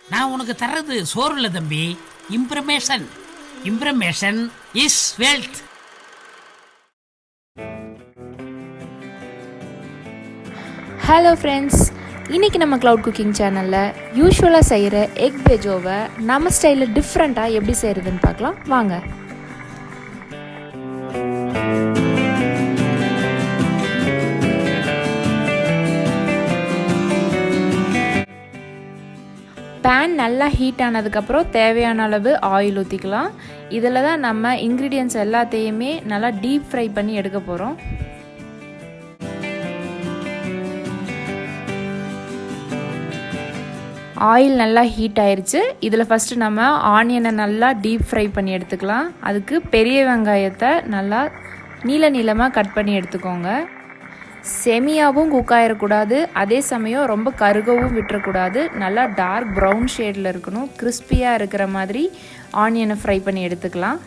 நான் உனக்கு தர்றது சோறு இல்லை தம்பி, இம்ப்ரமேஷன். இம்ப்ரமேஷன் இஸ் வெல்த். ஹலோ ஃப்ரெண்ட்ஸ், இன்றைக்கி நம்ம க்ளவுட் குக்கிங் சேனலில் யூஸ்வலாக செய்கிற எக் பெஜோவை நம்ம ஸ்டைலில் டிஃப்ரெண்ட்டாக எப்படி செய்கிறதுன்னு பார்க்கலாம் வாங்க. பேன் நல்லா ஹீட் ஆனதுக்கப்புறம் தேவையான அளவு ஆயில் ஊற்றிக்கலாம். இதில் தான் நம்ம இன்க்ரீடியன்ட்ஸ் எல்லாத்தையுமே நல்லா டீப் ஃப்ரை பண்ணி எடுக்க போகிறோம். ஆயில் நல்லா ஹீட் ஆயிடுச்சு. இதில் ஃபஸ்ட்டு நம்ம ஆனியனை நல்லா டீப் ஃப்ரை பண்ணி எடுத்துக்கலாம். அதுக்கு பெரிய வெங்காயத்தை நல்லா நீளமாக கட் பண்ணி எடுத்துக்கோங்க. செமியாகவும் குக் ஆகிடக்கூடாது, அதே சமயம் ரொம்ப கருகவும் விட்டுறக்கூடாது. நல்லா டார்க் ப்ரௌன் ஷேடில் இருக்கணும். கிறிஸ்பியாக இருக்கிற மாதிரி ஆனியனை ஃப்ரை பண்ணி எடுத்துக்கலாம்.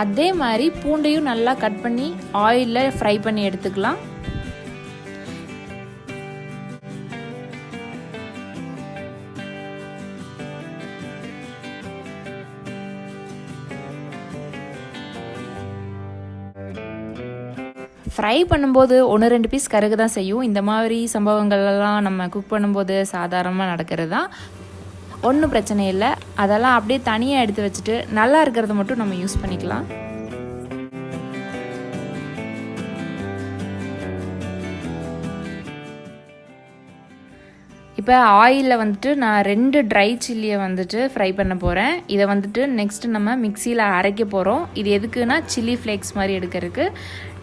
அதே மாதிரி பூண்டையும் நல்லா கட் பண்ணி ஆயிலில் ஃப்ரை பண்ணி எடுத்துக்கலாம். ஃப்ரை பண்ணும்போது 1-2 பீஸ் கருகு தான் செய்யும். இந்த மாதிரி சம்பவங்கள்லாம் நம்ம குக் பண்ணும்போது சாதாரணமாக நடக்கிறது தான், ஒன்றும் பிரச்சனை இல்லை. அதெல்லாம் அப்படியே தனியாக எடுத்து வச்சுட்டு நல்லா இருக்கிறத மட்டும் நம்ம யூஸ் பண்ணிக்கலாம். இப்போ ஆயிலில் வந்துட்டு நான் 2 ட்ரை சில்லியை வந்துட்டு ஃப்ரை பண்ண போகிறேன். இதை வந்துட்டு நெக்ஸ்ட்டு நம்ம மிக்சியில் அரைக்க போகிறோம். இது எதுக்குன்னா சில்லி ஃப்ளேக்ஸ் மாதிரி எடுக்கிறதுக்கு.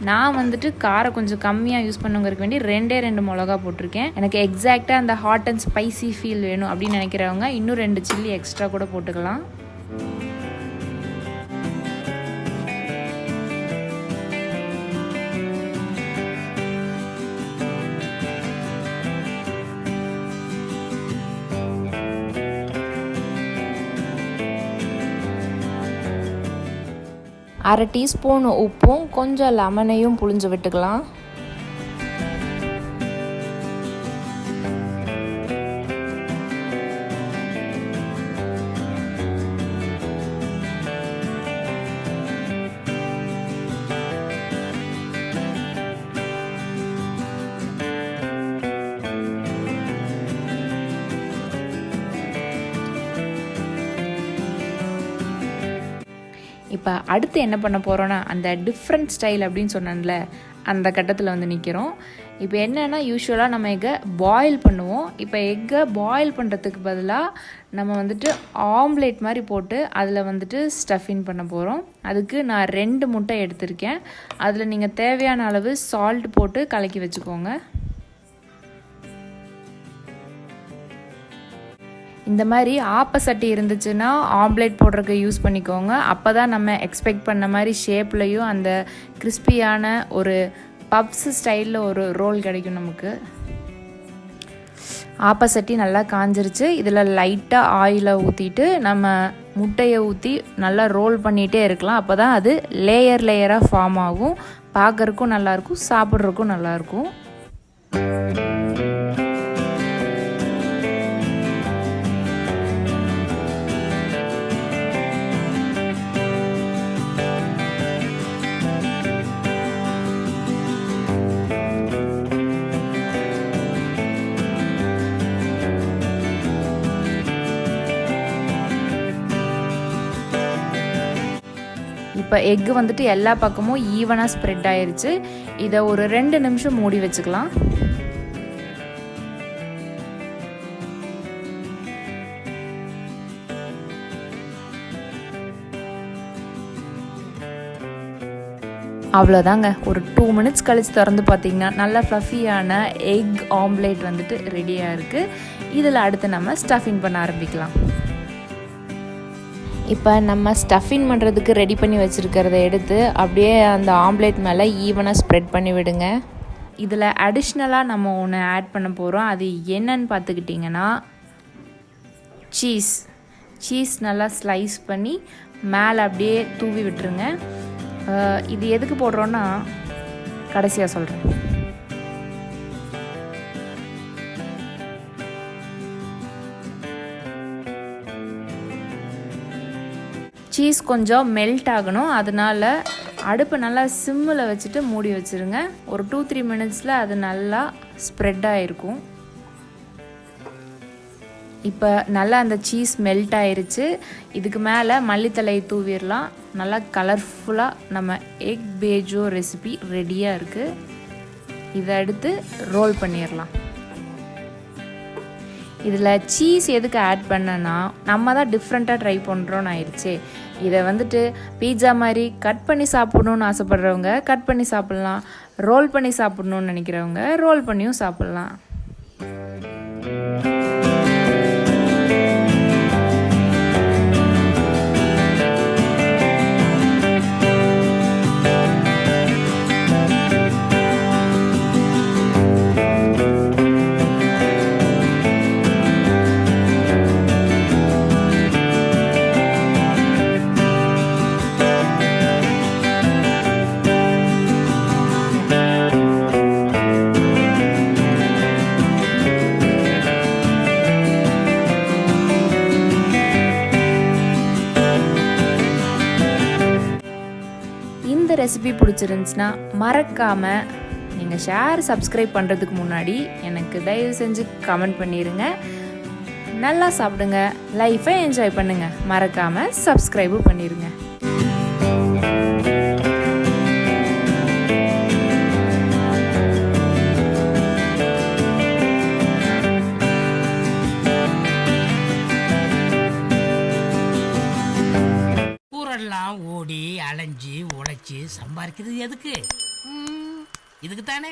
நான் வந்துட்டு காரம் கொஞ்சம் கம்மியாக யூஸ் பண்ணுங்கிறதுக்கு வேண்டி 2 மிளகா போட்டிருக்கேன். எனக்கு எக்ஸாக்டாக அந்த ஹாட் அண்ட் ஸ்பைசி ஃபீல் வேணும் அப்படின்னு நினைக்கிறவங்க இன்னும் 2 சில்லி எக்ஸ்ட்ரா கூட போட்டுக்கலாம். அரை டீஸ்பூன் உப்பும் கொஞ்சம் லெமனையும் புழிஞ்சு விட்டுக்கலாம். இப்போ அடுத்து என்ன பண்ண போகிறோன்னா, அந்த டிஃப்ரெண்ட் ஸ்டைல் அப்படின்னு சொன்னேன்ல, அந்த கட்டத்தில் வந்து நிற்கிறோம். இப்போ என்னென்னா, யூஸ்வலாக நம்ம எக்கை பாயில் பண்ணுவோம். இப்போ எக்கை பாயில் பண்ணுறதுக்கு பதிலாக நம்ம வந்துட்டு ஆம்லேட் மாதிரி போட்டு அதில் வந்துட்டு ஸ்டஃபின் பண்ண போகிறோம். அதுக்கு நான் 2 முட்டை எடுத்திருக்கேன். அதில் நீங்கள் தேவையான அளவு சால்ட் போட்டு கலக்கி வச்சுக்கோங்க. இந்த மாதிரி ஆப்பசட்டி இருந்துச்சுன்னா ஆம்லேட் போடுறதுக்கு யூஸ் பண்ணிக்கோங்க. அப்போ தான் நம்ம எக்ஸ்பெக்ட் பண்ண மாதிரி ஷேப்லேயும் அந்த கிறிஸ்பியான ஒரு பப்ஸ் ஸ்டைலில் ஒரு ரோல் கிடைக்கும் நமக்கு. ஆப்பசட்டி நல்லா காஞ்சிருச்சு. இதில் லைட்டாக ஆயிலை ஊற்றிட்டு நம்ம முட்டையை ஊற்றி நல்லா ரோல் பண்ணிகிட்டே இருக்கலாம். அப்போ தான் அது லேயராக ஃபார்ம் ஆகும். பார்க்குறதுக்கும் நல்லாயிருக்கும், சாப்பிட்றதுக்கும் நல்லாயிருக்கும். இப்போ எக்கு வந்துட்டு எல்லா பக்கமும் ஈவனாக ஸ்ப்ரெட் ஆயிருச்சு. இதை ஒரு 2 நிமிஷம் மூடி வச்சுக்கலாம். அவ்வளோதாங்க. ஒரு 2 மினிட்ஸ் கழித்து திறந்து பார்த்திங்கன்னா நல்லா ஃப்ளஃபியான எக் ஆம்லேட் வந்துட்டு ரெடியாக இருக்குது. இதில் அடுத்து நம்ம ஸ்டஃபிங் பண்ண ஆரம்பிக்கலாம். இப்போ நம்ம ஸ்டஃபிங் பண்ணுறதுக்கு ரெடி பண்ணி வச்சுருக்கிறத எடுத்து அப்படியே அந்த ஆம்லேட் மேலே ஈவனாக ஸ்ப்ரெட் பண்ணி விடுங்க. இதில் அடிஷ்னலாக நம்ம ஒன்று ஆட் பண்ண போகிறோம். அது என்னன்னு பார்த்துக்கிட்டிங்கன்னா சீஸ் நல்லா ஸ்லைஸ் பண்ணி மேலே அப்படியே தூவி விட்டுருங்க. இது எதுக்கு போடுறோன்னா கடைசியாக சொல்கிறேன். சீஸ் கொஞ்சம் மெல்ட் ஆகணும், அதனால் அடுப்பை நல்லா சிம்மில் வச்சுட்டு மூடி வச்சுருங்க. ஒரு 2-3 மினிட்ஸில் அது நல்லா ஸ்ப்ரெட் ஆகிருக்கும். இப்போ நல்லா அந்த சீஸ் மெல்ட் ஆயிருச்சு. இதுக்கு மேலே மல்லித்தலை தூவிடலாம். நல்லா கலர்ஃபுல்லாக நம்ம எக் பேஜோ ரெசிபி ரெடியாக இருக்குது. இதை எடுத்து ரோல் பண்ணிடலாம். இதில் சீஸ் எதுக்கு ஆட் பண்ணனா, நம்ம தான் டிஃப்ரெண்ட்டாக ட்ரை பண்ணுறோன்னு ஆயிடுச்சு. இதை வந்துட்டு பீட்சா மாதிரி கட் பண்ணி சாப்பிட்ணுன்னு ஆசைப்பட்றவங்க கட் பண்ணி சாப்பிட்லாம், ரோல் பண்ணி சாப்பிட்ணுன்னு நினைக்கிறவங்க ரோல் பண்ணியும் சாப்பிட்லாம். இந்த ரெசிபி பிடிச்சிருந்துச்சுன்னா மறக்காமல் நீங்கள் சப்ஸ்கிரைப் பண்ணுறதுக்கு முன்னாடி எனக்கு தயவு செஞ்சு கமெண்ட் பண்ணிடுங்க. நல்லா சாப்பிடுங்க, லைஃப்பை என்ஜாய் பண்ணுங்கள், மறக்காமல் சப்ஸ்கிரைபும் பண்ணிடுங்க. ஊரெல்லாம் ஓடி அலைஞ்சி உழைச்சி சம்பாதிக்கிறது எதுக்கு? இதுக்கு தானே.